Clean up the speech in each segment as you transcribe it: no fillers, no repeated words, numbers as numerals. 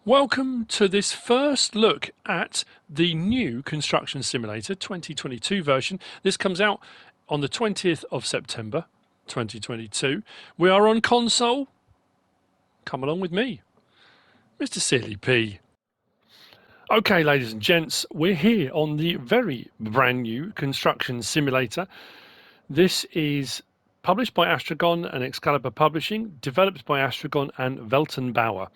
Welcome to this first look at the new Construction Simulator 2022 version. This comes out on the 20th of September 2022. We are on console. Come along with me, MrSealyp. Okay, ladies and gents, we're here on the very brand new Construction Simulator. This is published by Astragon and Excalibur Publishing, developed by Astragon and Weltenbauer.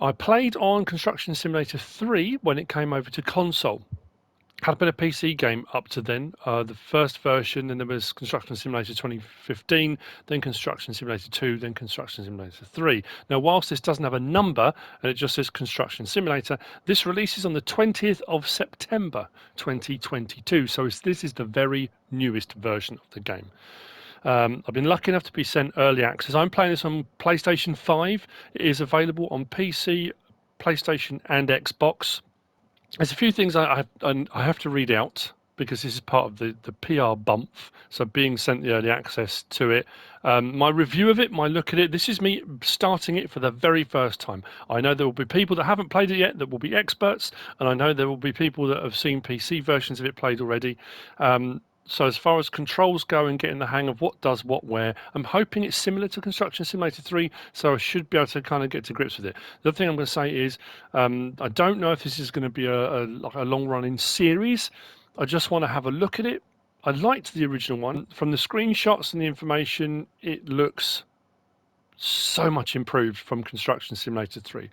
I played on Construction Simulator 3 when it came over to console. Had been a PC game up to then, the first version, then there was Construction Simulator 2015, then Construction Simulator 2, then Construction Simulator 3. Now, whilst this doesn't have a number, and it just says Construction Simulator, this releases on the 20th of September 2022, so this is the very newest version of the game. I've been lucky enough to be sent early access. I'm playing this on PlayStation 5. It is available on PC, PlayStation and Xbox. There's a few things I have to read out because this is part of the PR bump. So being sent the early access to it. My review of it, my look at it, this is me starting it for the very first time. I know there will be people that haven't played it yet that will be experts, and I know there will be people that have seen PC versions of it played already. So as far as controls go and getting the hang of what does what where, I'm hoping it's similar to Construction Simulator 3, so I should be able to kind of get to grips with it. The other thing I'm going to say is I don't know if this is going to be a long-running series. I just want to have a look at it. I liked the original one. From the screenshots and the information, it looks so much improved from Construction Simulator 3.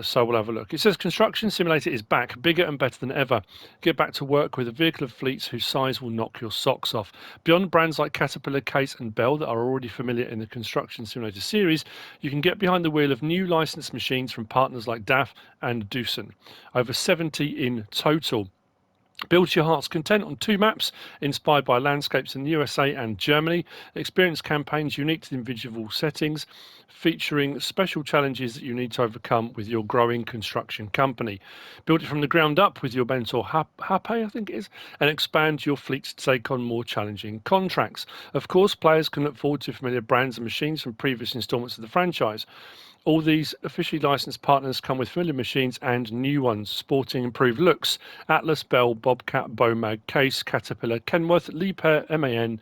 So we'll have a look. It says Construction Simulator is back, bigger and better than ever. Get back to work with a vehicle of fleets whose size will knock your socks off. Beyond brands like Caterpillar, Case and Bell that are already familiar in the Construction Simulator series, you can get behind the wheel of new licensed machines from partners like DAF and Doosan. Over 70 in total. Build to your heart's content on 2 maps inspired by landscapes in the USA and Germany. Experience campaigns unique to the individual settings, featuring special challenges that you need to overcome with your growing construction company. Build it from the ground up with your mentor Hape, I think it is, and expand your fleet to take on more challenging contracts. Of course, players can look forward to familiar brands and machines from previous installments of the franchise. All these officially licensed partners come with familiar machines and new ones, sporting improved looks. Atlas, Bell, Bobcat, Bomag, Case, Caterpillar, Kenworth, Liebherr, MAN,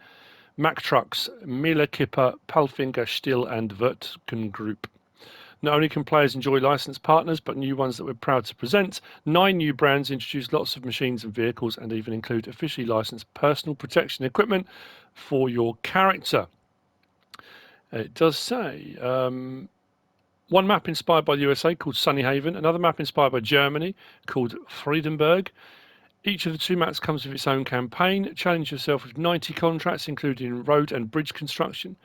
Mack Trucks, Miller, Kipper, Palfinger, Stihl and Wirtgen Group. Not only can players enjoy licensed partners, but new ones that we're proud to present. 9 new brands introduce lots of machines and vehicles and even include officially licensed personal protection equipment for your character. It does say... one map inspired by the USA called Sunny Haven, another map inspired by Germany called Friedenberg. Each of the 2 maps comes with its own campaign. Challenge yourself with 90 contracts, including road and bridge construction.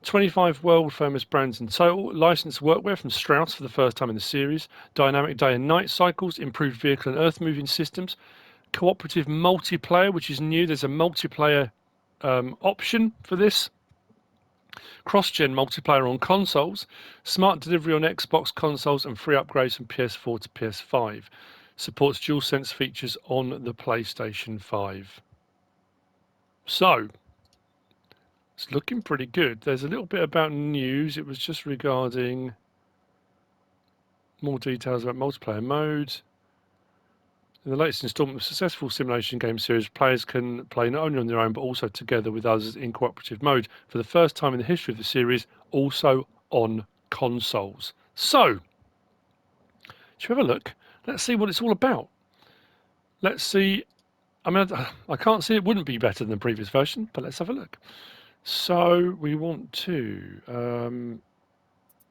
25 world famous brands in total. Licensed workwear from Strauss for the first time in the series. Dynamic day and night cycles, improved vehicle and earth moving systems. Cooperative multiplayer, which is new. There's a multiplayer option for this. Cross-gen multiplayer on consoles, smart delivery on Xbox consoles and free upgrades from PS4 to PS5. Supports DualSense features on the PlayStation 5. So, it's looking pretty good. There's a little bit about news. It was just regarding more details about multiplayer mode. In the latest installment of the successful simulation game series, players can play not only on their own but also together with others in cooperative mode for the first time in the history of the series, also on consoles. So, should we have a look? Let's see what it's all about. Let's see. I mean, I can't see it wouldn't be better than the previous version, but let's have a look. So, we want to...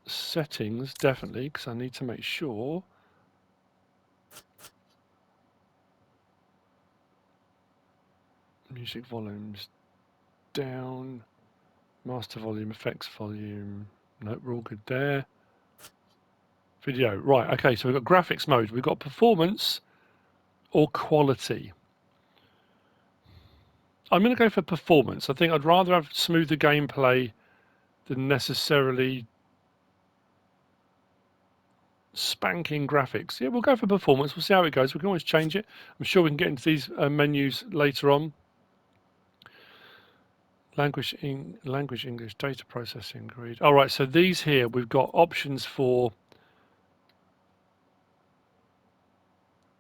settings, definitely, because I need to make sure... Music volumes down, master volume, effects volume, nope, we're all good there. Video, right, okay, so we've got graphics mode, we've got performance or quality. I'm going to go for performance. I think I'd rather have smoother gameplay than necessarily spanking graphics. Yeah, we'll go for performance, we'll see how it goes, we can always change it. I'm sure we can get into these menus later on. Language English, data processing, read. All right, so these here, we've got options for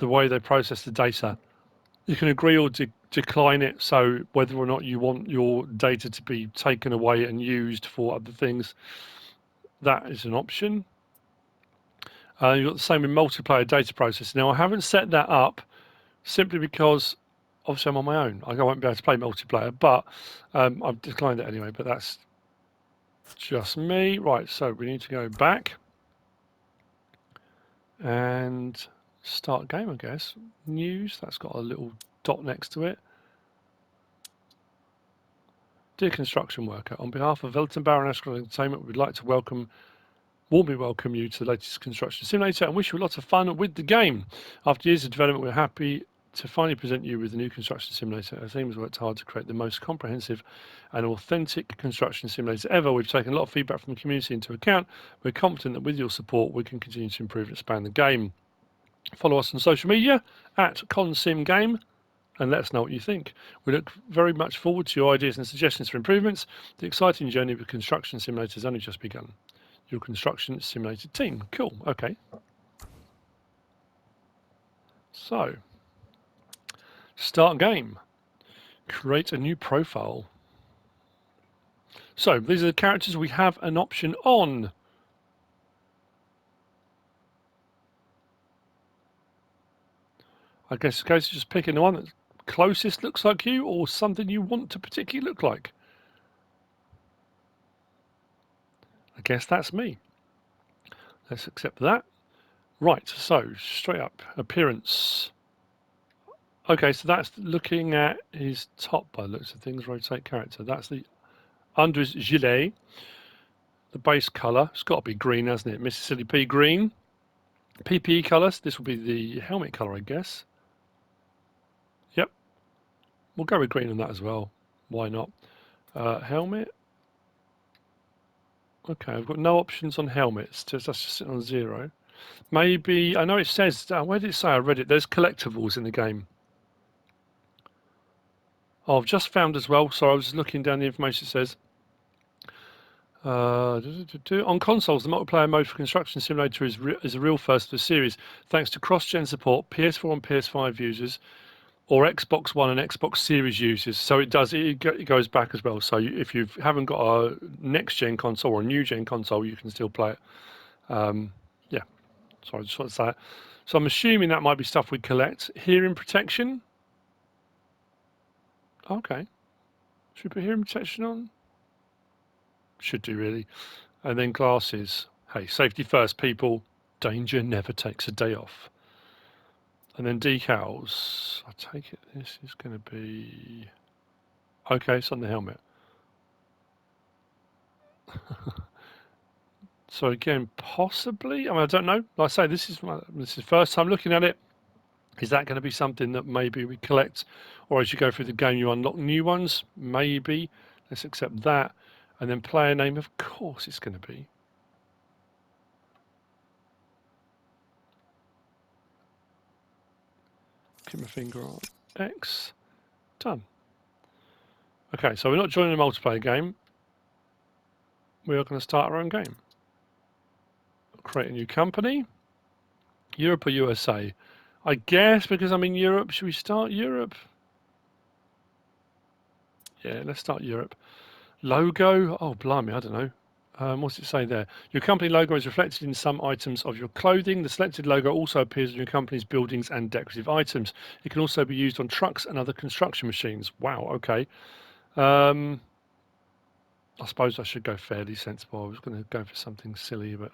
the way they process the data. You can agree or decline it, so whether or not you want your data to be taken away and used for other things, that is an option. You've got the same in multiplayer data processing. Now, I haven't set that up simply because obviously I'm on my own. I won't be able to play multiplayer, but I've declined it anyway, but that's just me. Right, so we need to go back and start game, I guess. News, that's got a little dot next to it. Dear construction worker, on behalf of Weltenbauer and Astragon Entertainment, we'd like to warmly welcome you to the latest construction simulator and wish you a lot of fun with the game. After years of development, we're happy to finally present you with the new construction simulator. Our team has worked hard to create the most comprehensive and authentic construction simulator ever. We've taken a lot of feedback from the community into account. We're confident that with your support, we can continue to improve and expand the game. Follow us on social media at ConSimGame and let us know what you think. We look very much forward to your ideas and suggestions for improvements. The exciting journey with construction simulator has only just begun. Your construction simulator team. Cool. Okay. So, start game. Create a new profile. So, these are the characters we have an option on. I guess it's a case of just picking the one that closest looks like you or something you want to particularly look like. I guess that's me. Let's accept that. Right, so straight up, appearance. Okay, so that's looking at his top by the looks of things, rotate character. That's the under his gilet. The base colour, it's got to be green, hasn't it? MrSealyp green. PPE colours, this will be the helmet colour, I guess. Yep, we'll go with green on that as well. Why not? Helmet. Okay, I've got no options on helmets. That's just sitting on 0. Maybe, I know it says, where did it say? I read it. There's collectibles in the game. Oh, I've just found as well. So I was looking down the information. It says, on consoles, the multiplayer mode for Construction Simulator is a real first for the series, thanks to cross-gen support, PS4 and PS5 users, or Xbox One and Xbox Series users. So it goes back as well. So if you haven't got a next-gen console or a new-gen console, you can still play it. Yeah, so I just want to say that. So I'm assuming that might be stuff we collect. Hearing protection. Okay. Should we put hearing protection on? Should do, really. And then glasses. Hey, safety first, people. Danger never takes a day off. And then decals. I take it this is going to be... Okay, it's on the helmet. So again, possibly. I mean, I don't know. Like I say, this is the first time looking at it. Is that going to be something that maybe we collect, or as you go through the game, you unlock new ones? Maybe. Let's accept that. And then player name, of course, it's going to be. Keep my finger on X. Done. Okay, so we're not joining a multiplayer game. We are going to start our own game. Create a new company. Europe or USA? I guess because I'm in Europe, should we start Europe? Yeah, let's start Europe. Logo? Oh, blimey, I don't know. What's it say there? Your company logo is reflected in some items of your clothing. The selected logo also appears on your company's buildings and decorative items. It can also be used on trucks and other construction machines. Wow, okay. I suppose I should go fairly sensible. I was going to go for something silly, but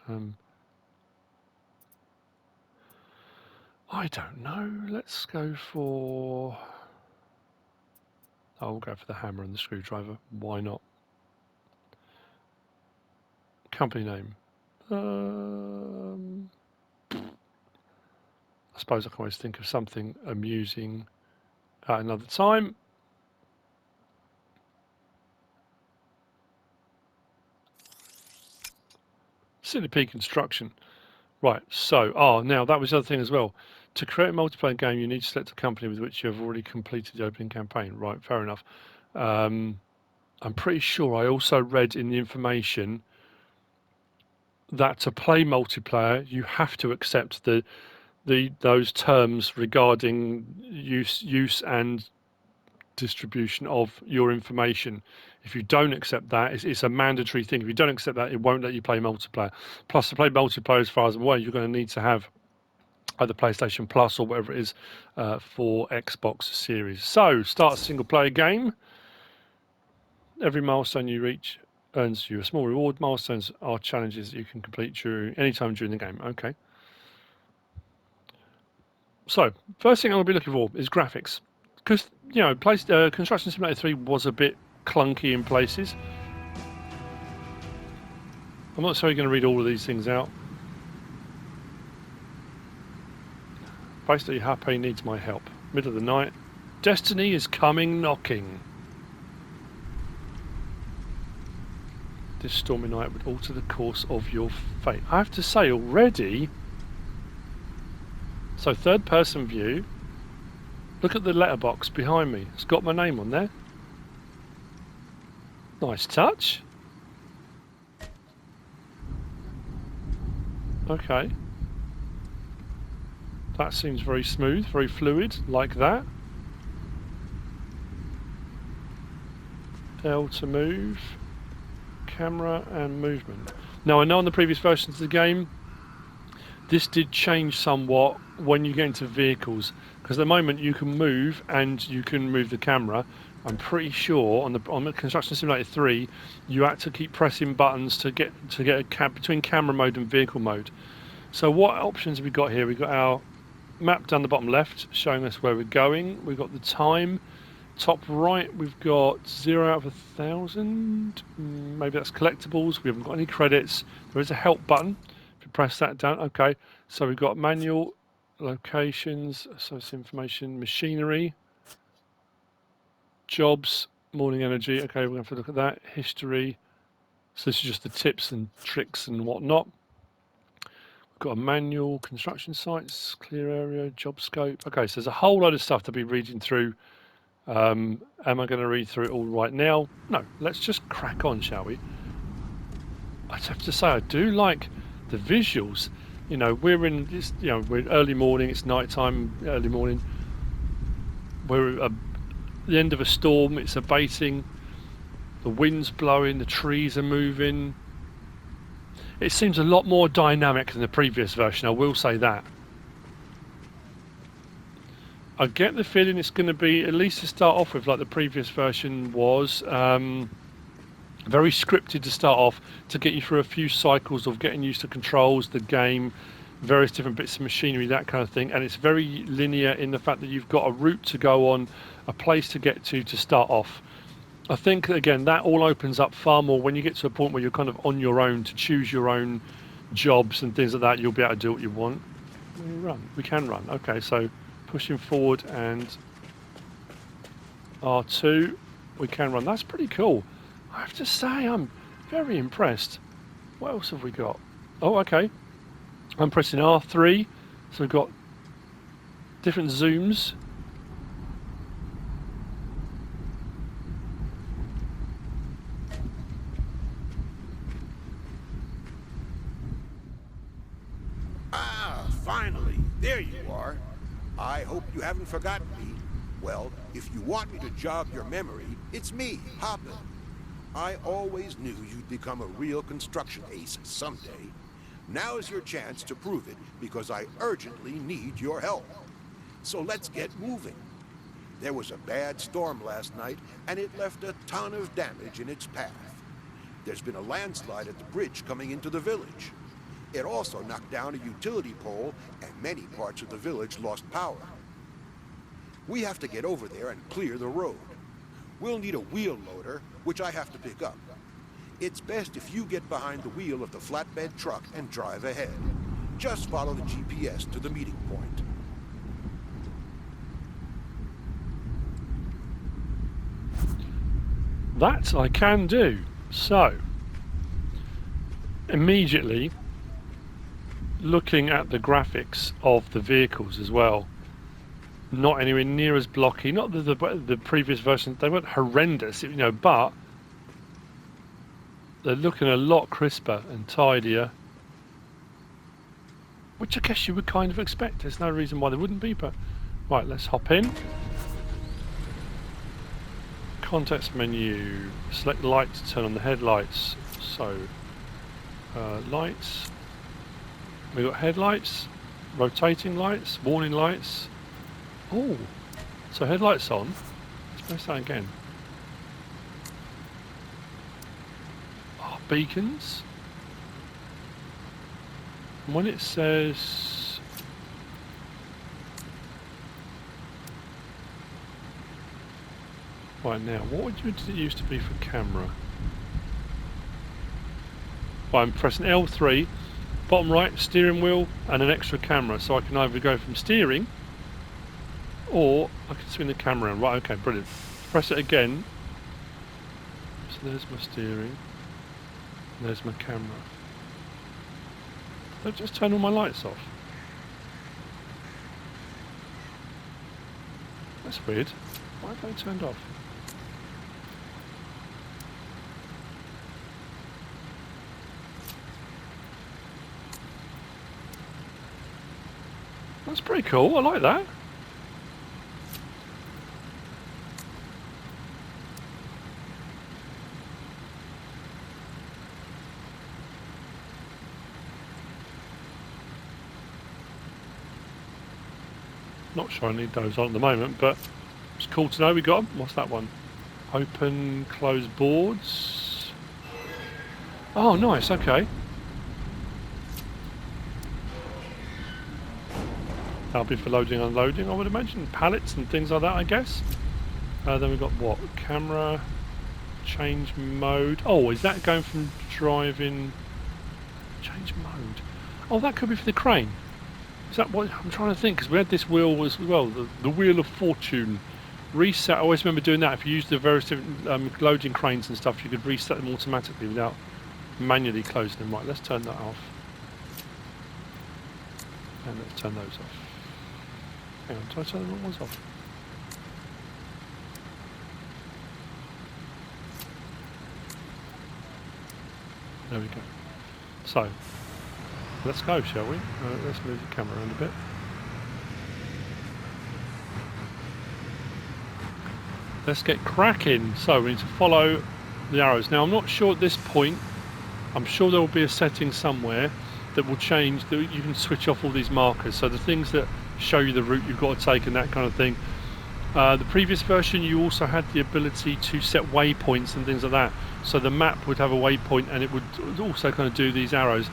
I don't know. Let's go for... I'll go for the hammer and the screwdriver. Why not? Company name. I suppose I can always think of something amusing at another time. Sealyp Construction. Right, so, now that was the other thing as well. To create a multiplayer game, you need to select a company with which you have already completed the opening campaign. Right, fair enough. I'm pretty sure I also read in the information that to play multiplayer, you have to accept the those terms regarding use and distribution of your information. If you don't accept that, it's a mandatory thing. If you don't accept that, it won't let you play multiplayer. Plus, to play multiplayer, as far as I'm aware, you're going to need to have either PlayStation Plus or whatever it is for Xbox Series. So, start a single player game. Every milestone you reach earns you a small reward. Milestones are challenges that you can complete anytime during the game. Okay. So, first thing I'm going to be looking for is graphics. Because, you know, Construction Simulator 3 was a bit clunky in places. I'm not necessarily going to read all of these things out. Basically, Happy needs my help. Middle of the night. Destiny is coming knocking. This stormy night would alter the course of your fate. I have to say already. So, third person view. Look at the letterbox behind me. It's got my name on there. Nice touch. Okay. That seems very smooth, very fluid, like that. L to move. Camera and movement. Now, I know on the previous versions of the game, this did change somewhat when you get into vehicles, because at the moment you can move and you can move the camera. I'm pretty sure on the Construction Simulator 3 you had to keep pressing buttons to get a cap between camera mode and vehicle mode. So what options have we got here? We've got our map down the bottom left showing us where we're going. We've got the time. Top right we've got 0 out of 1,000. Maybe that's collectibles. We haven't got any credits. There is a help button. If you press that down, okay. So we've got manual, locations, source information, machinery, jobs, morning energy. Okay, we're going to have to look at that. History. So this is just the tips and tricks and whatnot. We've got a manual, construction sites, clear area, job scope. Okay, so there's a whole load of stuff to be reading through. Am I going to read through it all right now? No, let's just crack on, shall we? I have to say, I do like the visuals. You know, we're early morning, it's night time, early morning. We're at the end of a storm, it's abating. The wind's blowing, the trees are moving. It seems a lot more dynamic than the previous version, I will say that. I get the feeling it's going to be, at least to start off with, like the previous version was, very scripted to start off, to get you through a few cycles of getting used to controls, the game, various different bits of machinery, that kind of thing. And it's very linear in the fact that you've got a route to go on, a place to get to start off. I think, again, that all opens up far more when you get to a point where you're kind of on your own to choose your own jobs and things like that. You'll be able to do what you want. We can run. Okay, so pushing forward and R2, we can run. That's pretty cool. I have to say, I'm very impressed. What else have we got? Oh, okay. I'm pressing R3, so we've got different zooms. Ah, finally, there you are. I hope you haven't forgotten me. Well, if you want me to jog your memory, it's me, Hoppin. I always knew you'd become a real construction ace someday. Now is your chance to prove it, because I urgently need your help. So let's get moving. There was a bad storm last night, and it left a ton of damage in its path. There's been a landslide at the bridge coming into the village. It also knocked down a utility pole, and many parts of the village lost power. We have to get over there and clear the road. We'll need a wheel loader, which I have to pick up. It's best if you get behind the wheel of the flatbed truck and drive ahead. Just follow the GPS to the meeting point. That I can do. So, immediately looking at the graphics of the vehicles as well, not anywhere near as blocky. Not the previous versions, they weren't horrendous, you know, but they're looking a lot crisper and tidier, which I guess you would kind of expect. There's no reason why there wouldn't be, but... Right, let's hop in. Context menu, select light to turn on the headlights. So, lights. We've got headlights, rotating lights, warning lights. Oh, so headlights on. Let's press that again. Oh, beacons. And when it says... Right now, what did it used to be for camera? Right, I'm pressing L3, bottom right, steering wheel, and an extra camera. So I can either go from steering, or I can swing the camera around. Right, okay, brilliant. Press it again. So there's my steering, and there's my camera. I'll just turn all my lights off. That's weird. Why have they turned off? That's pretty cool, I like that. Not sure I need those on at the moment, but it's cool to know we got them. What's that one? Open, close boards. Oh, nice, okay. That'll be for loading and unloading, I would imagine. Pallets and things like that, I guess. Then we've got what? Camera, change mode. Oh, is that going from driving... Change mode. Oh, that could be for the crane. Is that what... I'm trying to think, because we had this wheel as well, the Wheel of Fortune. Reset, I always remember doing that. If you use the various different loading cranes and stuff, you could reset them automatically without manually closing them. Right, let's turn that off. And let's turn those off. Hang on, did I turn the wrong ones off? There we go. So, let's go, shall we? Let's move the camera around a bit. Let's get cracking. So we need to follow the arrows. Now I'm not sure at this point, I'm sure there will be a setting somewhere that will change, that you can switch off all these markers. So the things that show you the route you've got to take and that kind of thing. The previous version you also had the ability to set waypoints and things like that. So the map would have a waypoint and it would also kind of do these arrows.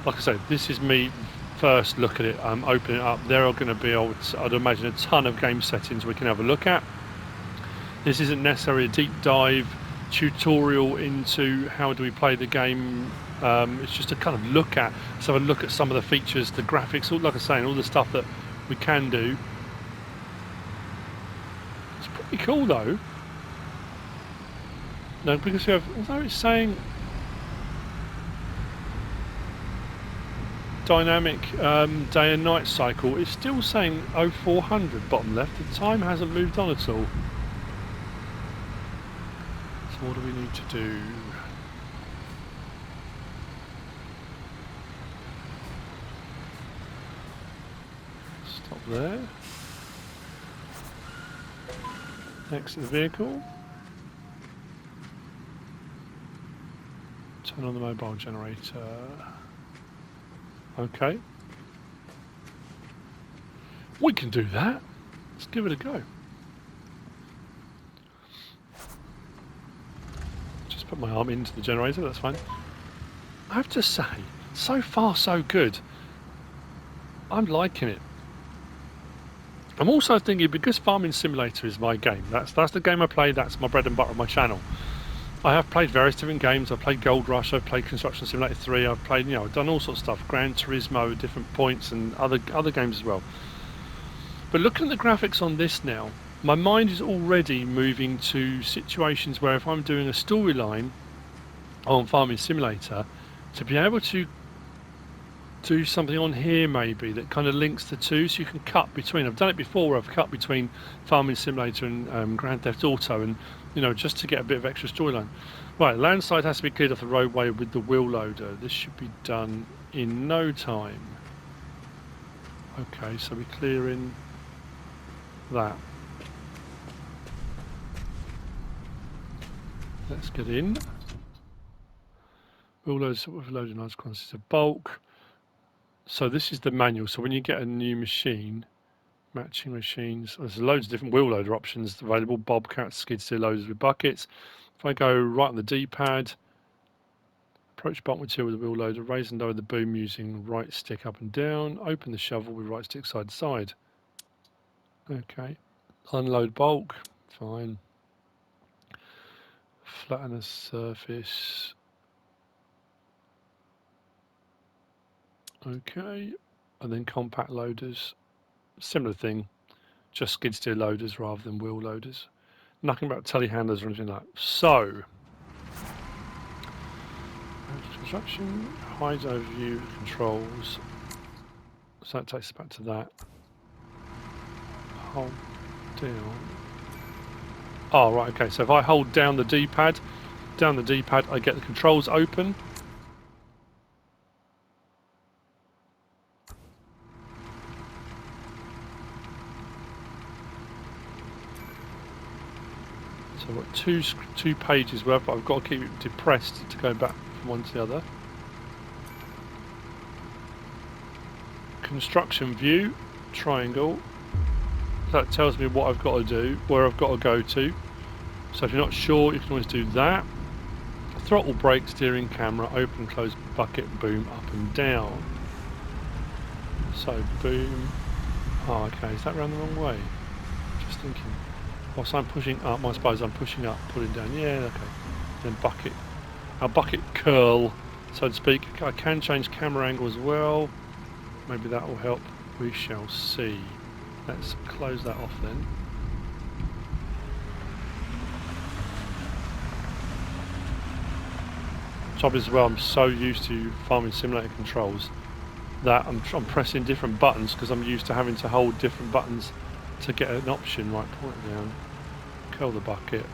Like I said, this is me first look at it. I'm opening it up. There are going to be, I'd imagine, a ton of game settings we can have a look at. This isn't necessarily a deep dive tutorial into how do we play the game. It's just a kind of look at, let's have a look at some of the features, the graphics, all, like I was saying, all the stuff that we can do. It's pretty cool though. No, because we have, although it's saying dynamic day and night cycle, it's still saying 0400 bottom left. The time hasn't moved on at all. So what do we need to do? Stop there. Exit the vehicle. Turn on the mobile generator. Okay. We can do that. Let's give it a go. Just put my arm into the generator, that's fine. I have to say, so far so good. I'm liking it. I'm also thinking, because Farming Simulator is my game, that's the game I play, that's my bread and butter on my channel. I have played various different games. I've played Gold Rush, I've played Construction Simulator 3, I've played, I've done all sorts of stuff, Gran Turismo at different points and other games as well. But looking at the graphics on this now, my mind is already moving to situations where if I'm doing a storyline on Farming Simulator, to be able to do something on here maybe that kind of links the two, so you can cut between. I've done it before where I've cut between Farming Simulator and Grand Theft Auto, and just to get a bit of extra storyline. Right, landside has to be cleared off the roadway with the wheel loader. This should be done in no time. Okay, so we're clearing that. Let's get in. We'll load with loading large quantities of bulk. So this is the manual. So when you get a new machine, matching machines, there's loads of different wheel loader options available. Bobcats, skid steer loaders with buckets. If I go right on the D-pad, approach bulk material with the wheel loader, raise and lower the boom using right stick up and down, open the shovel with right stick side to side. Okay. Unload bulk, fine. Flatten the surface. Okay. And then compact loaders, similar thing, just skid steer loaders rather than wheel loaders. Nothing about telehandlers or anything like that. So, construction, hide overview, controls. So that takes us back to that. Hold down. Oh, right, okay. So if I hold down the D-pad, I get the controls open. So I've got two pages worth, but I've got to keep it depressed to go back from one to the other. Construction view, triangle. That tells me what I've got to do, where I've got to go to. So if you're not sure, you can always do that. Throttle, brake, steering, camera, open, close, bucket, boom, up and down. So boom. Oh, okay. Is that round the wrong way? Just thinking. Whilst I'm pushing up, I suppose I'm pushing up, pulling down. Yeah, okay. Then bucket. Our bucket curl, so to speak. I can change camera angle as well. Maybe that will help. We shall see. Let's close that off then. Trouble is, well, I'm so used to Farming Simulator controls that I'm pressing different buttons because I'm used to having to hold different buttons to get an option. Right, pull it down, curl the bucket.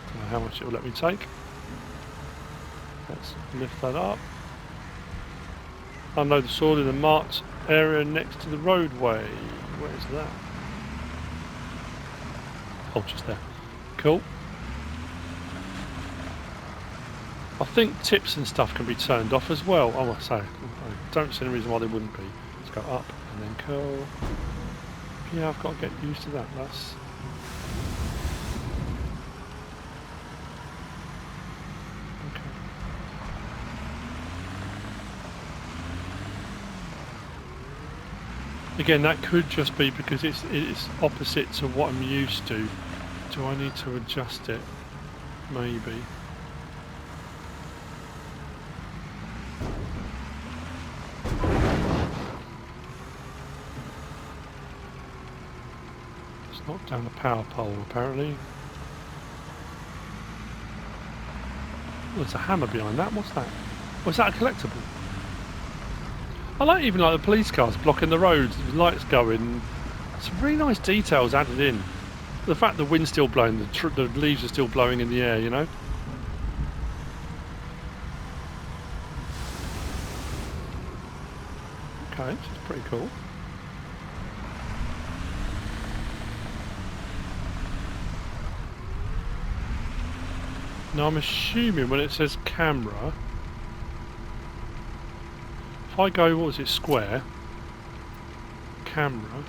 Don't know how much it will let me take. Let's lift that up. Unload the soil in the marked area next to the roadway. Where is that? Oh, just there. Cool. I think tips and stuff can be turned off as well. I must say, I don't see any reason why they wouldn't be. Let's go up and then curl. Yeah, I've got to get used to that. That's okay. Again, that could just be because it's opposite to what I'm used to. Do I need to adjust it? Maybe. It's knocked down the power pole apparently. Oh, there's a hammer behind that. What's that? Was that a collectible? I like even like the police cars blocking the roads, with lights going. Some really nice details added in. The fact the wind's still blowing, the leaves are still blowing in the air, you know. Okay, this is pretty cool. Now I'm assuming when it says camera, if I go, what was it, square, camera,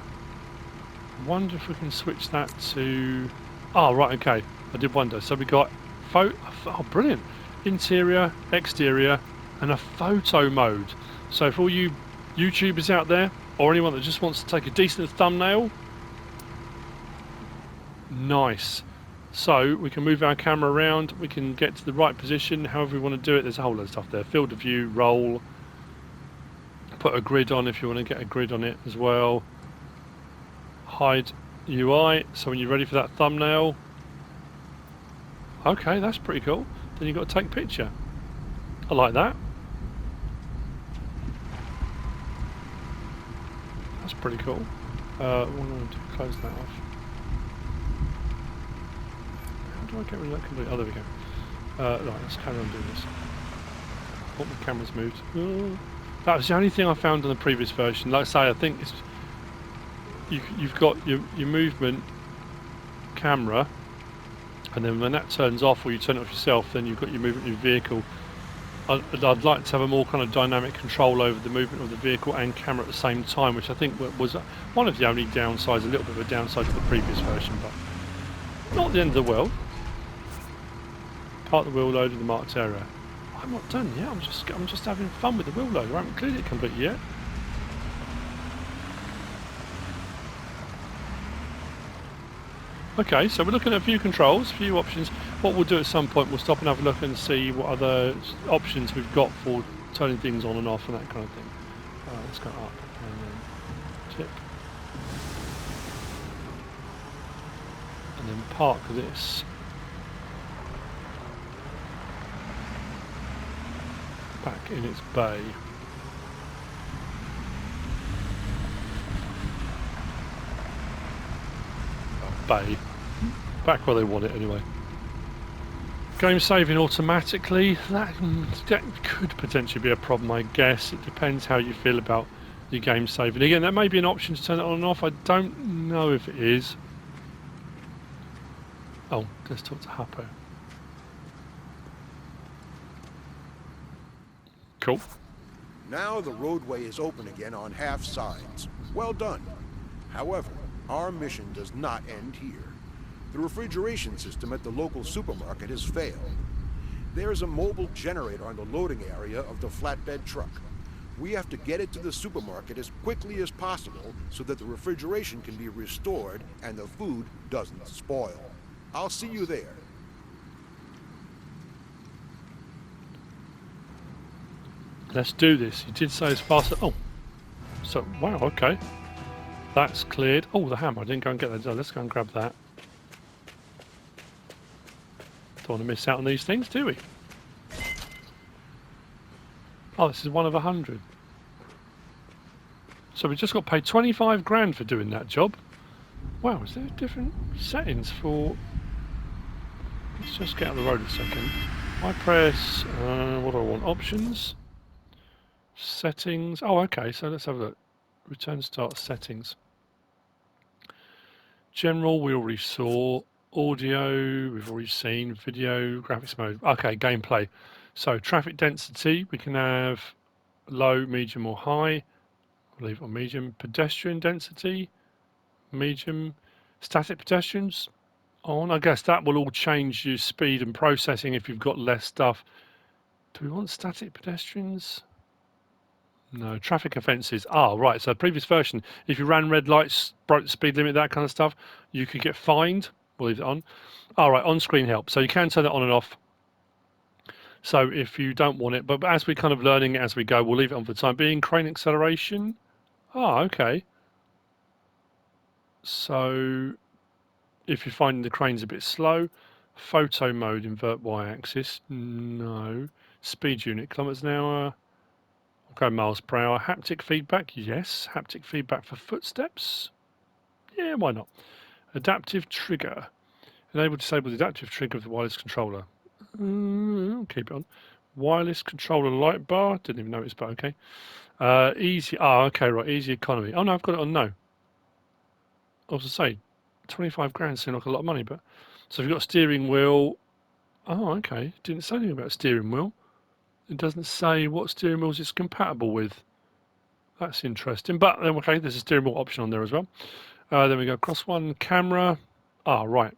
I wonder if we can switch that to, oh right, okay, I did wonder. So we got oh brilliant, interior, exterior, and a photo mode. So for all you YouTubers out there, or anyone that just wants to take a decent thumbnail, nice. So we can move our camera around, we can get to the right position, however we want to do it. There's a whole lot of stuff there. Field of view, roll, put a grid on if you want to get a grid on it as well. Hide UI, so when you're ready for that thumbnail. Okay, that's pretty cool. Then you've got to take a picture. I like that. That's pretty cool. We'll need to close that off. How do I get rid of that completely? Oh, there we go. Right, let's carry on doing this. Oh, my camera's moved. Oh. That was the only thing I found on the previous version. Like I say, I think it's you've got your movement camera, and then when that turns off or you turn it off yourself, then you've got your movement of your vehicle. I'd like to have a more kind of dynamic control over the movement of the vehicle and camera at the same time, which I think was one of the only downsides, a little bit of a downside to the previous version, but not the end of the world. Park the wheel loader in the marked area. I'm not done yet. I'm just having fun with the wheel loader. I haven't cleared it completely yet. Okay, so we're looking at a few controls, a few options. What we'll do at some point, we'll stop and have a look and see what other options we've got for turning things on and off and that kind of thing. Let's go up and then tip. And then park this. Back in its bay. Bay. Back where they want it anyway. Game saving automatically, that could potentially be a problem, I guess. It depends how you feel about your game saving. Again, that may be an option to turn it on and off. I don't know if it is. Oh, let's talk to Happo. Cool. Now the roadway is open again on half sides. Well done. However, our mission does not end here. The refrigeration system at the local supermarket has failed. There is a mobile generator on the loading area of the flatbed truck. We have to get it to the supermarket as quickly as possible so that the refrigeration can be restored and the food doesn't spoil. I'll see you there. Let's do this. You did say as fast as... Oh. So, wow, okay. That's cleared. Oh, the hammer. I didn't go and get that. Let's go and grab that. Don't want to miss out on these things, do we? Oh, this is 1 of 100. So we just got paid 25 grand for doing that job. Wow, is there different settings for... Let's just get out of the road a second. I press... what do I want? Options. Settings. Oh, okay, so let's have a look. Return start settings. General, we already saw. Audio, we've already seen. Video, graphics mode. Okay, gameplay. So traffic density, we can have low, medium or high. I'll leave it on medium. Pedestrian density, medium. Static pedestrians, on. I guess that will all change your speed and processing if you've got less stuff. Do we want static pedestrians? No. Traffic offences. Ah, right. So previous version, if you ran red lights, broke the speed limit, that kind of stuff, you could get fined. We'll leave it on. All right, on-screen help. So you can turn it on and off. So if you don't want it, but as we're kind of learning it as we go, we'll leave it on for the time being. Crane acceleration. Ah, okay. So if you're finding the crane's a bit slow, photo mode, invert y-axis. No. Speed unit, kilometers an hour. Okay, miles per hour. Haptic feedback, yes. Haptic feedback for footsteps. Yeah, why not? Adaptive trigger. Enable disable the adaptive trigger of the wireless controller. Keep it on. Wireless controller light bar. Didn't even notice, but okay. Easy. Ah, okay, right. Easy economy. Oh no, I've got it on no. I was to say, 25 grand seems like a lot of money, but so if you've got a steering wheel. Oh, okay. Didn't say anything about steering wheel. It doesn't say what steering wheels it's compatible with. That's interesting. But okay, there's a steering wheel option on there as well. Then we go cross one camera. Ah, right.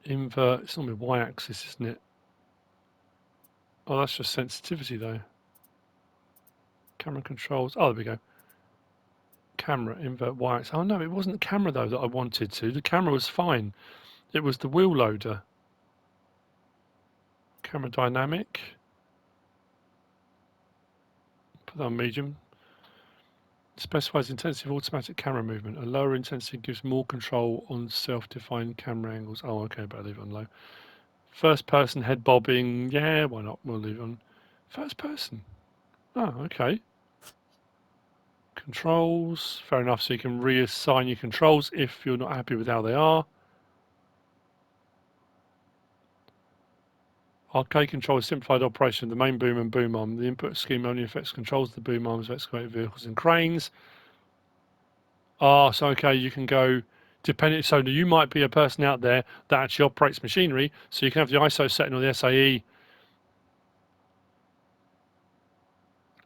Invert. It's normally y-axis, isn't it? Oh, that's just sensitivity though. Camera controls. Oh, there we go. Camera, invert y-axis. Oh no, it wasn't the camera though that I wanted to. The camera was fine. It was the wheel loader. Camera dynamic. Put that on medium. Specifies intensity of automatic camera movement. A lower intensity gives more control on self-defined camera angles. Oh, okay, but I'll leave it on low. First person head bobbing. Yeah, why not? We'll leave it on first person. Oh, okay. Controls. Fair enough. So you can reassign your controls if you're not happy with how they are. Arcade controls simplified operation of the main boom and boom arm. The input scheme only affects controls of the boom arms of excavated vehicles and cranes. Ah, so okay, you can go depending. So you might be a person out there that actually operates machinery, so you can have the ISO setting or the SAE.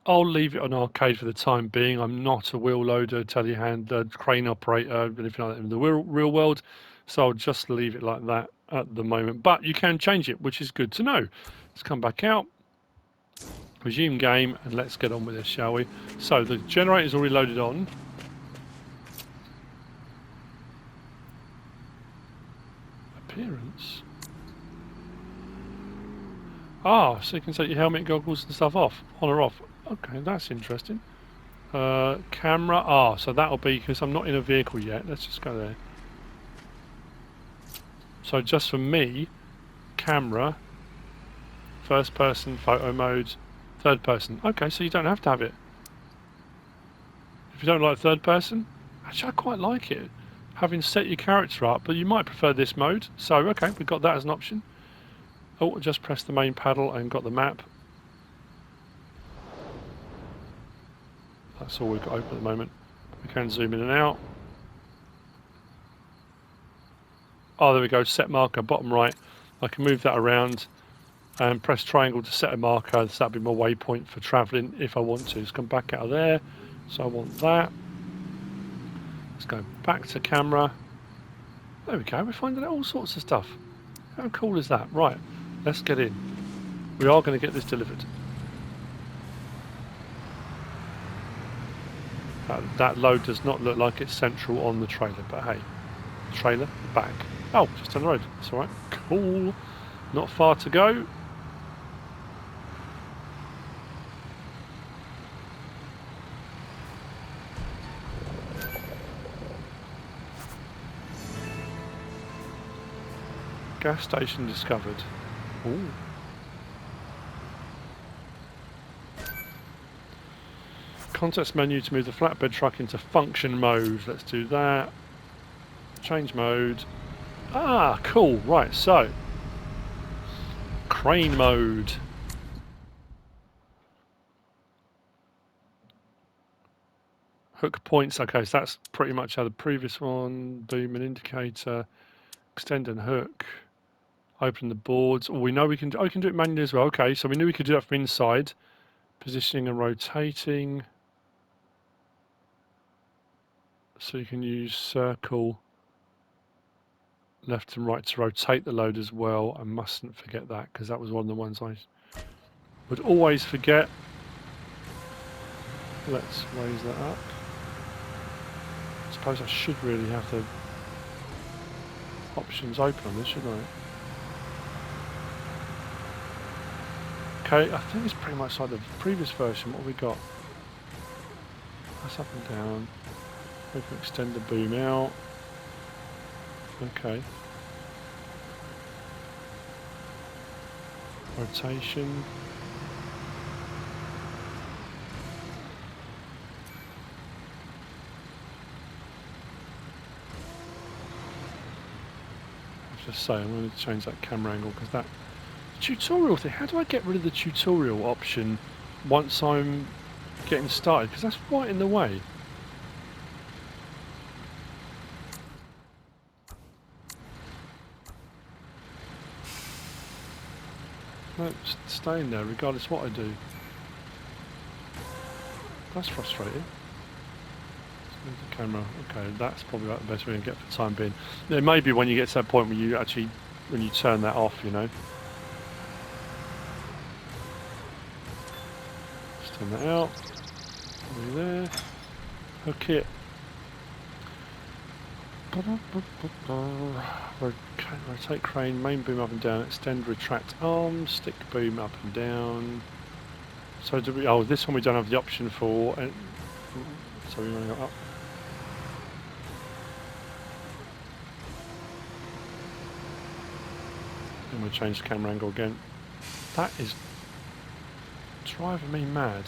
I'll leave it on arcade for the time being. I'm not a wheel loader, telehandler, crane operator, anything like that in the real world, so I'll just leave it like that at the moment. But you can change it, which is good to know. Let's come back out, resume game, and let's get on with this, shall we? So the generator's already loaded on. Appearance. Ah, so you can take your helmet, goggles and stuff off, on or off. Okay, that's interesting. Camera. Ah, so that'll be because I'm not in a vehicle yet. Let's just go there. So just for me, camera, first person, photo mode, third person. Okay, so you don't have to have it. If you don't like third person, actually I quite like it. Having set your character up, but you might prefer this mode. So, okay, we've got that as an option. Oh, just press the main paddle and got the map. That's all we've got open at the moment. We can zoom in and out. Oh, there we go, set marker, bottom right. I can move that around and press triangle to set a marker, so that'll be my waypoint for travelling if I want to. Let's come back out of there. So I want that. Let's go back to camera. There we go, we're finding out all sorts of stuff. How cool is that? Right, let's get in. We are going to get this delivered. That load does not look like it's central on the trailer, but hey, trailer, back. Oh, just down the road. It's alright. Cool. Not far to go. Gas station discovered. Ooh. Context menu to move the flatbed truck into function mode. Let's do that. Change mode. Ah, cool. Right, so crane mode. Hook points. Okay, so that's pretty much how the previous one. Boom and indicator. Extend and hook. Open the boards. Oh, we know we can. Oh, we can do it manually as well. Okay, so we knew we could do that from inside. Positioning and rotating. So you can use circle, left and right to rotate the load as well. I mustn't forget that because that was one of the ones I would always forget. Let's raise that up. I suppose I should really have the options open on this, shouldn't I? Okay, I think it's pretty much like the previous version. What have we got? That's up and down. We can extend the boom out. Okay. Rotation. I'll just say I'm going to change that camera angle because that tutorial thing. How do I get rid of the tutorial option once I'm getting started? Because that's right in the way. No, staying there regardless of what I do. That's frustrating. Let's move the camera. Okay, that's probably about the best way to get for the time being. It may be when you get to that point where you actually, when you turn that off, you know. Just turn that out. Over there. Hook it. Rotate crane, main boom up and down, extend, retract arms, stick boom up and down. So do we, oh, this one we don't have the option for, so we want to go up. And we'll change the camera angle again. That is driving me mad.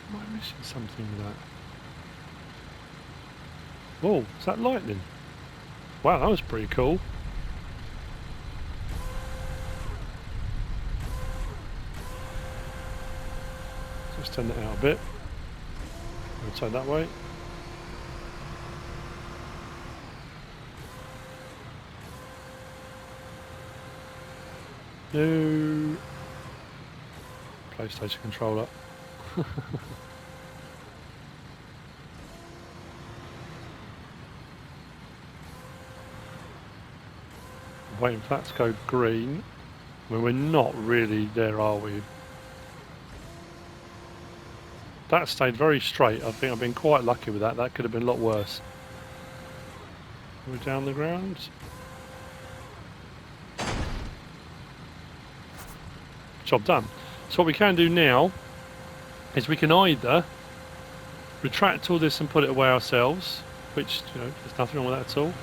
Am I missing something with that? Oh, is that lightning? Wow, that was pretty cool. extend that out a bit. Rotate that way. New PlayStation controller. Waiting for that to go green. I mean, we're not really there, are we? That stayed very straight. I think I've been quite lucky with that. That could have been a lot worse. We're down the ground. Job done. So what we can do now is we can either retract all this and put it away ourselves, which, you know, there's nothing wrong with that at all.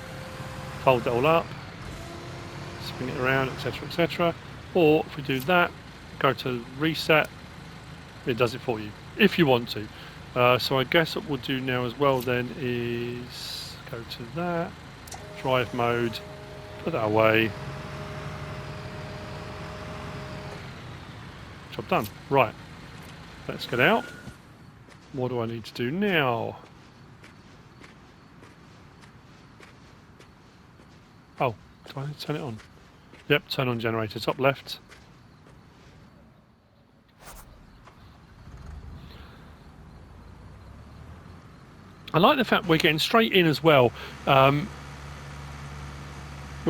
Fold it all up, spin it around, etc., etc. Or if we do that, go to reset, it does it for you, if you want to. So I guess what we'll do now as well then is go to that, drive mode, put that away. Job done. Right, let's get out. What do I need to do now? Oh, do I need to turn it on? Yep, turn on generator, top left. I like the fact we're getting straight in as well. We're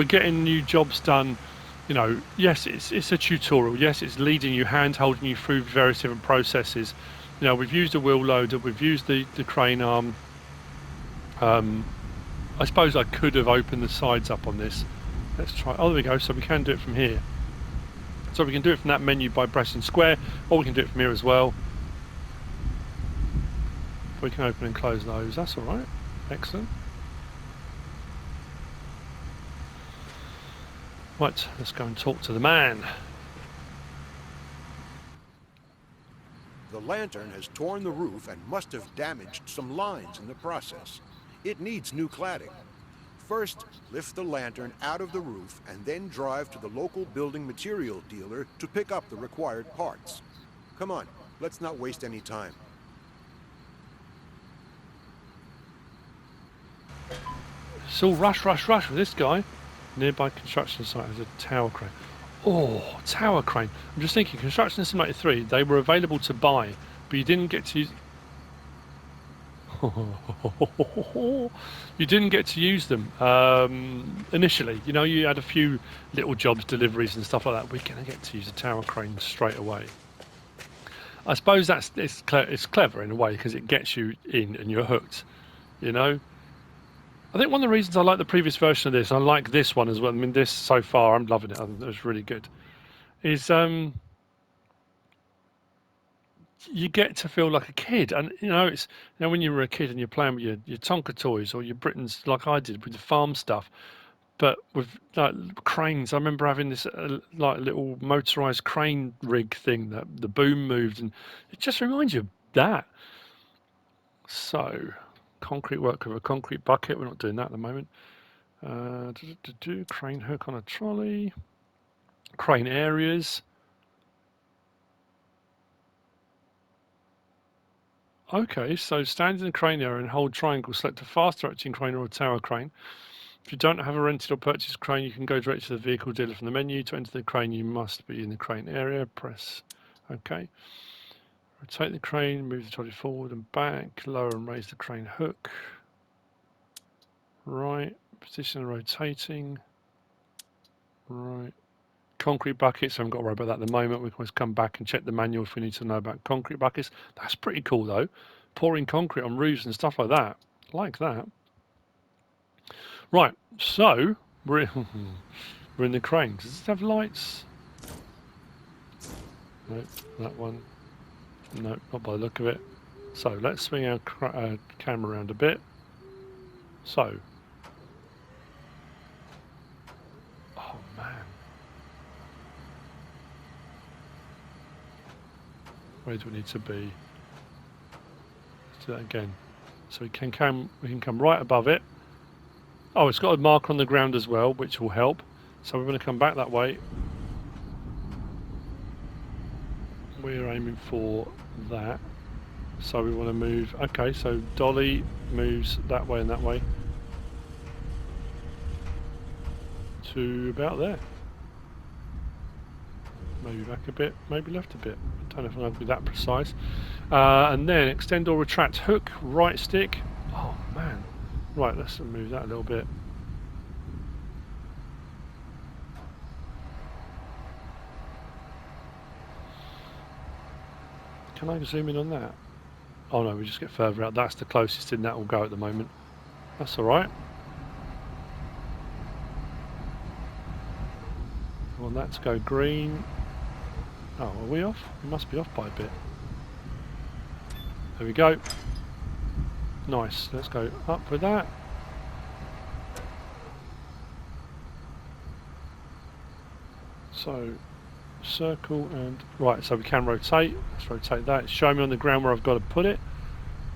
getting new jobs done. You know, yes, it's a tutorial. Yes, it's leading you, hand-holding you through various different processes. You know, we've used a wheel loader, we've used the crane arm. I suppose I could have opened the sides up on this. Let's try. Oh, there we go. So we can do it from here. So we can do it from that menu by pressing square, or we can do it from here as well. We can open and close those. That's all right. Excellent. Right, let's go and talk to the man. The lantern has torn the roof and must have damaged some lines in the process. It needs new cladding. First, lift the lantern out of the roof and then drive to the local building material dealer to pick up the required parts. Come on, let's not waste any time. It's all rush with this guy. Nearby construction site has a tower crane. Oh, tower crane. I'm just thinking, Construction Simulator 3, they were available to buy, but you didn't get to use... you didn't get to use them initially. You know, you had a few little jobs, deliveries and stuff like that. We're going to get to use a tower crane straight away. I suppose it's clever in a way because it gets you in and you're hooked, you know. I think one of the reasons I like the previous version of this, I like this one as well. I mean, this so far, I'm loving it. I think it's really good. Is you get to feel like a kid, and you know, it's, you know, when you were a kid and you're playing with your Tonka toys or your Britons, like I did with the farm stuff, but with like cranes. I remember having this like little motorized crane rig thing that the boom moved, and it just reminds you of that. So, concrete work with a concrete bucket. We're not doing that at the moment. Crane hook on a trolley. Crane areas. Okay, so stand in the crane area and hold triangle. Select a fast directing crane or a tower crane. If you don't have a rented or purchased crane, you can go direct to the vehicle dealer from the menu. To enter the crane, you must be in the crane area. Press OK. Rotate the crane, move the trolley forward and back, lower and raise the crane hook. Right, position and rotating. Right. Concrete buckets, I haven't got to worry about that at the moment. We can always come back and check the manual if we need to know about concrete buckets. That's pretty cool though. Pouring concrete on roofs and stuff like that. I like that. Right, so we're in the crane. Does it have lights? No, that one. No, not by the look of it. So let's swing our camera around a bit. So. Oh man. Where do we need to be? Let's do that again. So we can come right above it. Oh, it's got a marker on the ground as well, which will help. So we're going to come back that way. We're aiming for that. So we want to move. Okay, so dolly moves that way and that way to about there. Maybe back a bit, maybe left a bit. I don't know if I'm going to be that precise. And then extend or retract hook, right stick. Oh man. Right, let's move that a little bit. Can I zoom in on that? Oh no, we just get further out. That's the closest in that will go at the moment. That's alright. I want that to go green. Oh, are we off? We must be off by a bit. There we go. Nice. Let's go up with that. So, circle and... Right, so we can rotate. Let's rotate that. It's showing me on the ground where I've got to put it.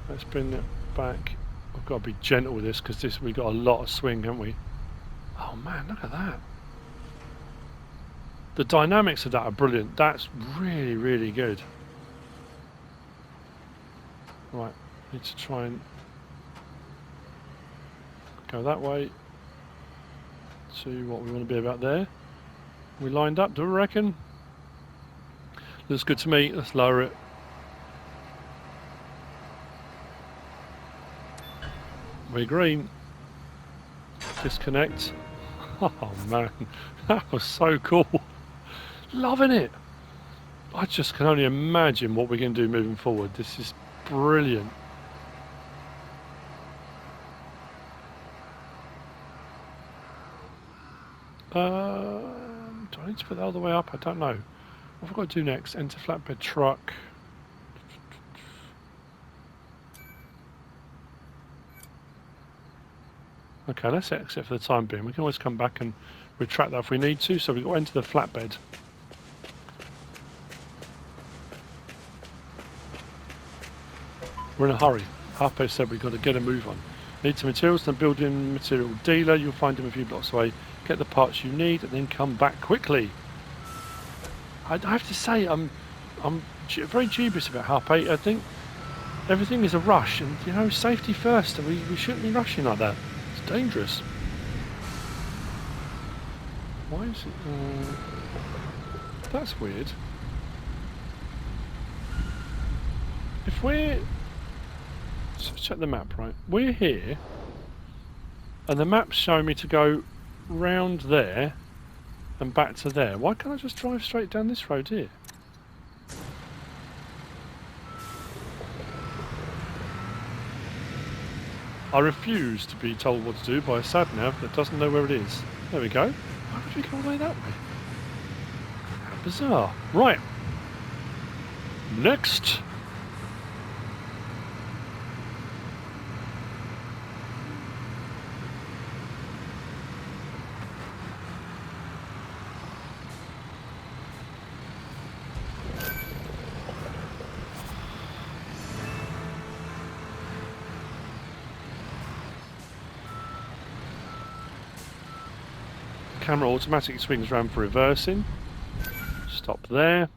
Let's bring it back. I've got to be gentle with this because we've got a lot of swing, haven't we? Oh man, look at that. The dynamics of that are brilliant. That's really, really good. Right, need to try and go that way to what we want to be about there. We lined up, do we reckon? Looks good to me. Let's lower it. We're green. Disconnect. Oh man, that was so cool. Loving it. I just can only imagine what we can do moving forward. This is brilliant. Do I need to put that all the way up? I don't know. What have I got to do next? Enter flatbed truck. Okay, let's exit for the time being. We can always come back and retract that if we need to. So we've got to enter the flatbed. We're in a hurry. Harpo said we've got to get a move on. Need some materials, then building material dealer. You'll find him a few blocks away. Get the parts you need and then come back quickly. I have to say, I'm very dubious about Harpo. I think everything is a rush, and you know, safety first. And we shouldn't be rushing like that. It's dangerous. Why is it? That's weird. If we're... Let's check the map, right? We're here, and the map's showing me to go round there and back to there. Why can't I just drive straight down this road here? I refuse to be told what to do by a sat-nav that doesn't know where it is. There we go. Why would we go all the way that way? How bizarre. Right. Next. Camera automatically swings around for reversing. Stop there.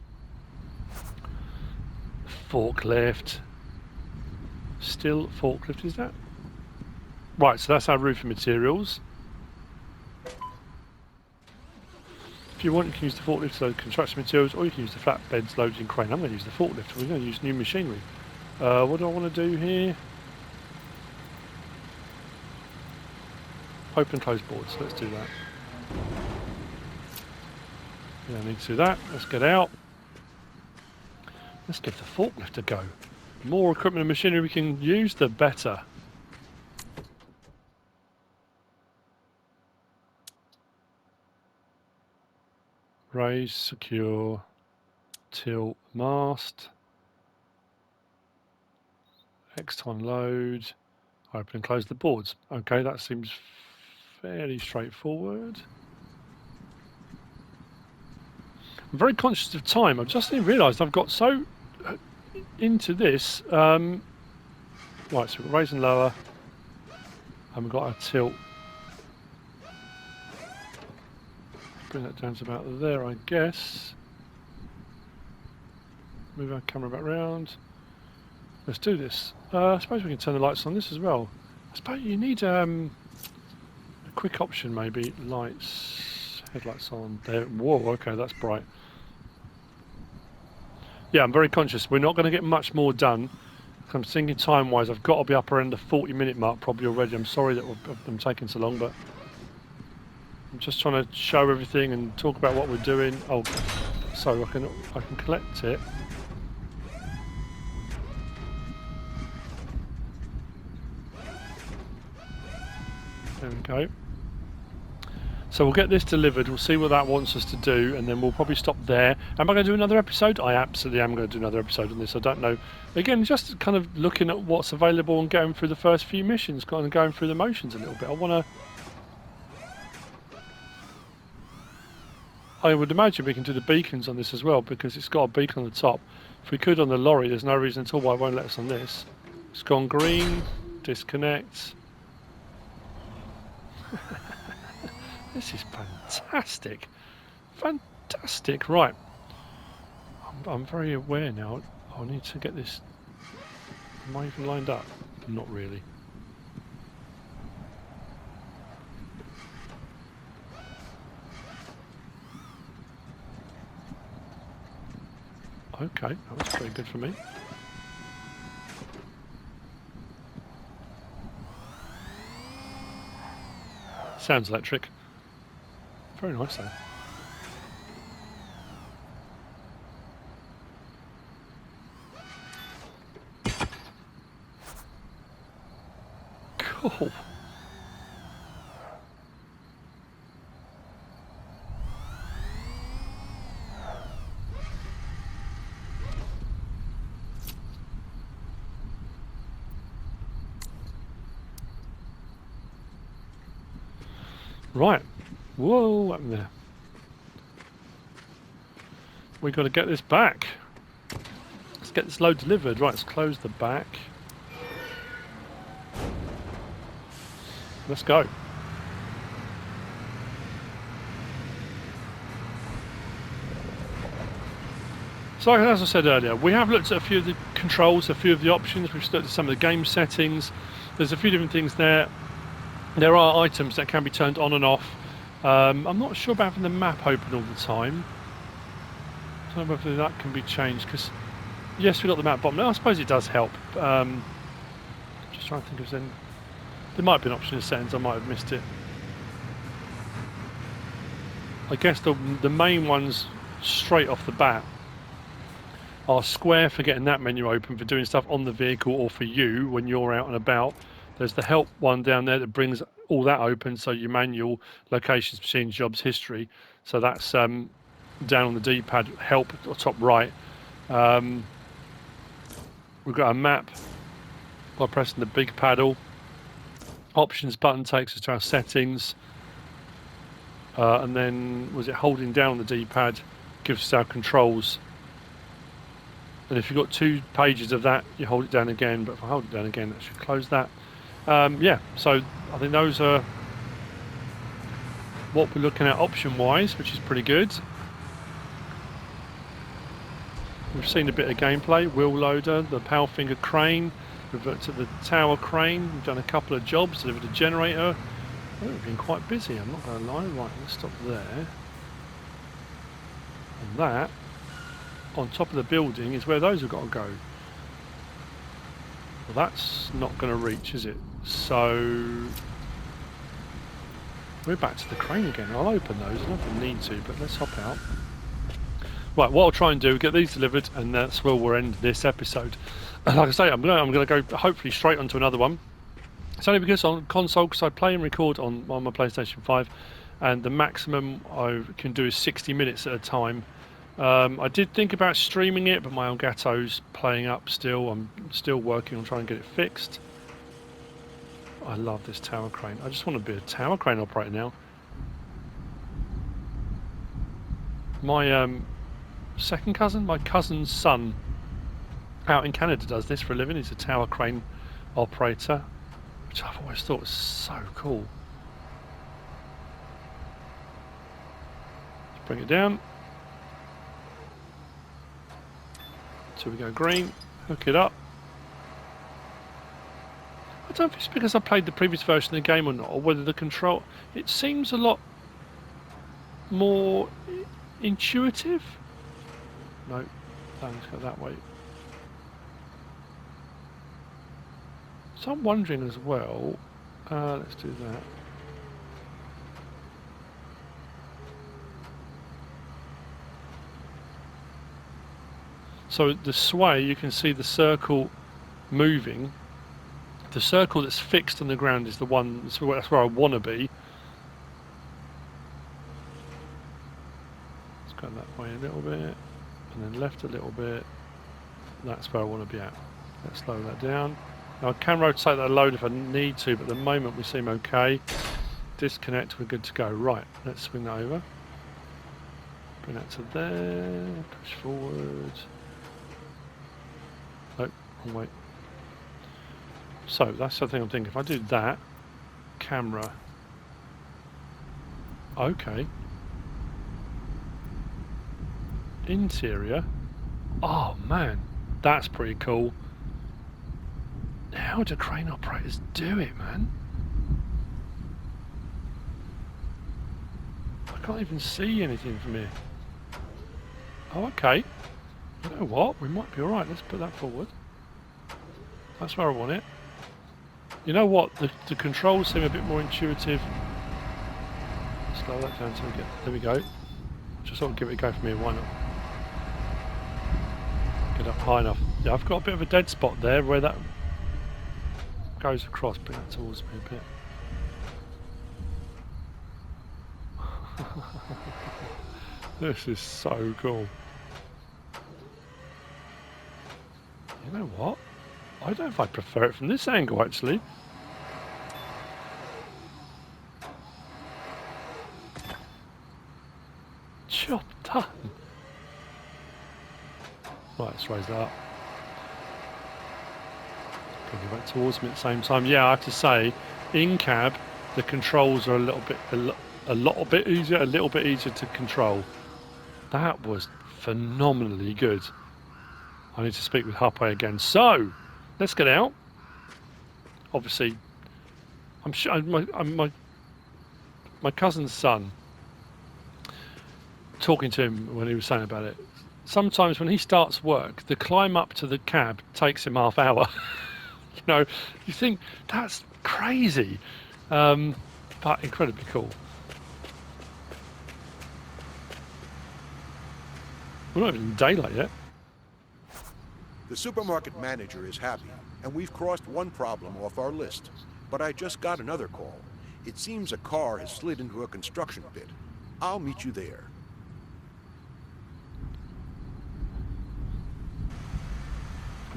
Forklift. Still forklift, is that? Right, so that's our roofing materials. If you want, you can use the forklift to load construction materials, or you can use the flatbeds loading crane. I'm going to use the forklift. We're going to use new machinery. What do I want to do here? Open close boards. So let's do that. Yeah, I need to do that. Let's get out. Let's give the forklift a go. The more equipment and machinery we can use, the better. Raise, secure, tilt, mast. X-ton load. Open and close the boards. Okay, that seems fairly straightforward. I'm very conscious of time. I've just realised I've got so into this. Right, so we've got raise and lower, and we've got our tilt. Bring that down to about there, I guess. Move our camera back round. Let's do this. I suppose we can turn the lights on this as well. I suppose you need a quick option maybe. Lights, headlights on. There. Whoa, okay, that's bright. Yeah, I'm very conscious. We're not going to get much more done. I'm thinking time-wise, I've got to be up around the 40-minute mark probably already. I'm sorry that I'm taking so long, but I'm just trying to show everything and talk about what we're doing. Oh, so I can collect it. There we go. So we'll get this delivered, we'll see what that wants us to do, and then we'll probably stop there. Am I going to do another episode? I absolutely am going to do another episode on this. I don't know. Again, just kind of looking at what's available and going through the first few missions, kind of going through the motions a little bit. I would imagine we can do the beacons on this as well, because it's got a beacon on the top. If we could on the lorry, there's no reason at all why it won't let us on this. It's gone green, disconnect. This is fantastic. Fantastic. Right. I'm very aware now. I need to get this. Am I even lined up? Not really. Okay, that was pretty good for me. Sounds electric. Very nice though. Cool. Right. Whoa, what happened there? We've got to get this back. Let's get this load delivered. Right, let's close the back. Let's go. So as I said earlier, we have looked at a few of the controls, a few of the options. We've looked at some of the game settings. There's a few different things there. There are items that can be turned on and off. I'm not sure about having the map open all the time. I don't know whether that can be changed, because yes, we've got the map bottom. I suppose it does help. Just trying to think of then. There might be an option in settings, I might have missed it. I guess the main ones straight off the bat are square for getting that menu open, for doing stuff on the vehicle or for you when you're out and about. There's the help one down there that brings all that open, so your manual, locations, machines, jobs, history. So that's down on the D-pad, help at the top right. We've got a map by pressing the big paddle. Options button takes us to our settings. And then, was it holding down the D-pad, gives us our controls. And if you've got 2 pages of that, you hold it down again. But if I hold it down again, that should close that. Yeah, so I think those are what we're looking at option-wise, which is pretty good. We've seen a bit of gameplay, wheel loader, the power finger crane. We've looked at the tower crane. We've done a couple of jobs, delivered a generator. Oh, we've been quite busy, I'm not going to lie. Right, let's stop there. And that, on top of the building, is where those have got to go. Well, that's not going to reach, is it? So we're back to the crane again. I'll open those. I don't need to, but let's hop out. Right, what I'll try and do, get these delivered, and that's where we'll end this episode. Like I say, I'm going to go hopefully straight onto another one. It's only because on console, because I play and record on my PlayStation 5, and the maximum I can do is 60 minutes at a time. I did think about streaming it, but my Elgato's playing up still. I'm still working on trying to get it fixed. I love this tower crane. I just want to be a tower crane operator now. My second cousin, my cousin's son, out in Canada does this for a living. He's a tower crane operator, which I've always thought was so cool. Let's bring it down. So we go green, hook it up. I don't know if it's because I played the previous version of the game or not, or whether the control... It seems a lot more intuitive. No, let's go that way. So I'm wondering as well... let's do that. So the sway, you can see the circle moving. The circle that's fixed on the ground is the one, that's where I want to be. Let's go that way a little bit, and then left a little bit. That's where I want to be at. Let's slow that down. Now I can rotate that load if I need to, but at the moment we seem okay. Disconnect, we're good to go. Right, let's swing that over. Bring that to there, push forward. Oh, wrong way. So that's the thing I'm thinking. If I do that, camera. Okay. Interior. Oh man, that's pretty cool. How do crane operators do it, man? I can't even see anything from here. Oh, okay. You know what? We might be alright. Let's put that forward. That's where I want it. You know what? The controls seem a bit more intuitive. Slow that down until we get... There we go. Just sort of give it a go from here. Why not? Get up high enough. Yeah, I've got a bit of a dead spot there where that goes across. Bring that towards me a bit. This is so cool. You know what? I don't know if I prefer it from this angle, actually. Job done. Right, let's raise that up. Bring it back towards me at the same time. Yeah, I have to say, in cab, the controls are a little bit easier to control. That was phenomenally good. I need to speak with Huppe again. So, let's get out. Obviously, I'm sure my cousin's son, talking to him when he was saying about it, sometimes when he starts work, the climb up to the cab takes him half hour. You know, you think, that's crazy. But incredibly cool. We're not even in daylight yet. The supermarket manager is happy, and we've crossed one problem off our list. But I just got another call. It seems a car has slid into a construction pit. I'll meet you there.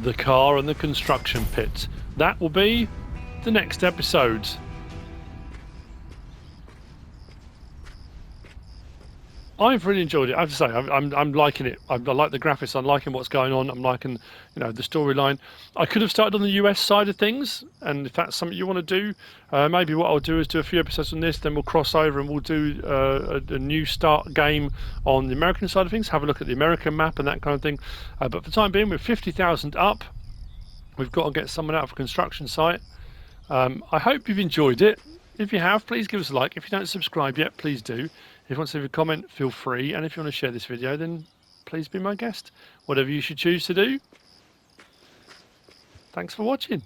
The car and the construction pit. That will be the next episode. I've really enjoyed it. I have to say, I'm liking it. I like the graphics. I'm liking what's going on. I'm liking, you know, the storyline. I could have started on the US side of things, and if that's something you want to do, maybe what I'll do is do a few episodes on this. Then we'll cross over and we'll do a new start game on the American side of things. Have a look at the American map and that kind of thing. But for the time being, we're 50,000 up. We've got to get someone out of a construction site. I hope you've enjoyed it. If you have, please give us a like. If you don't subscribe yet, please do. If you want to leave a comment, feel free. And if you want to share this video, then please be my guest. Whatever you should choose to do. Thanks for watching.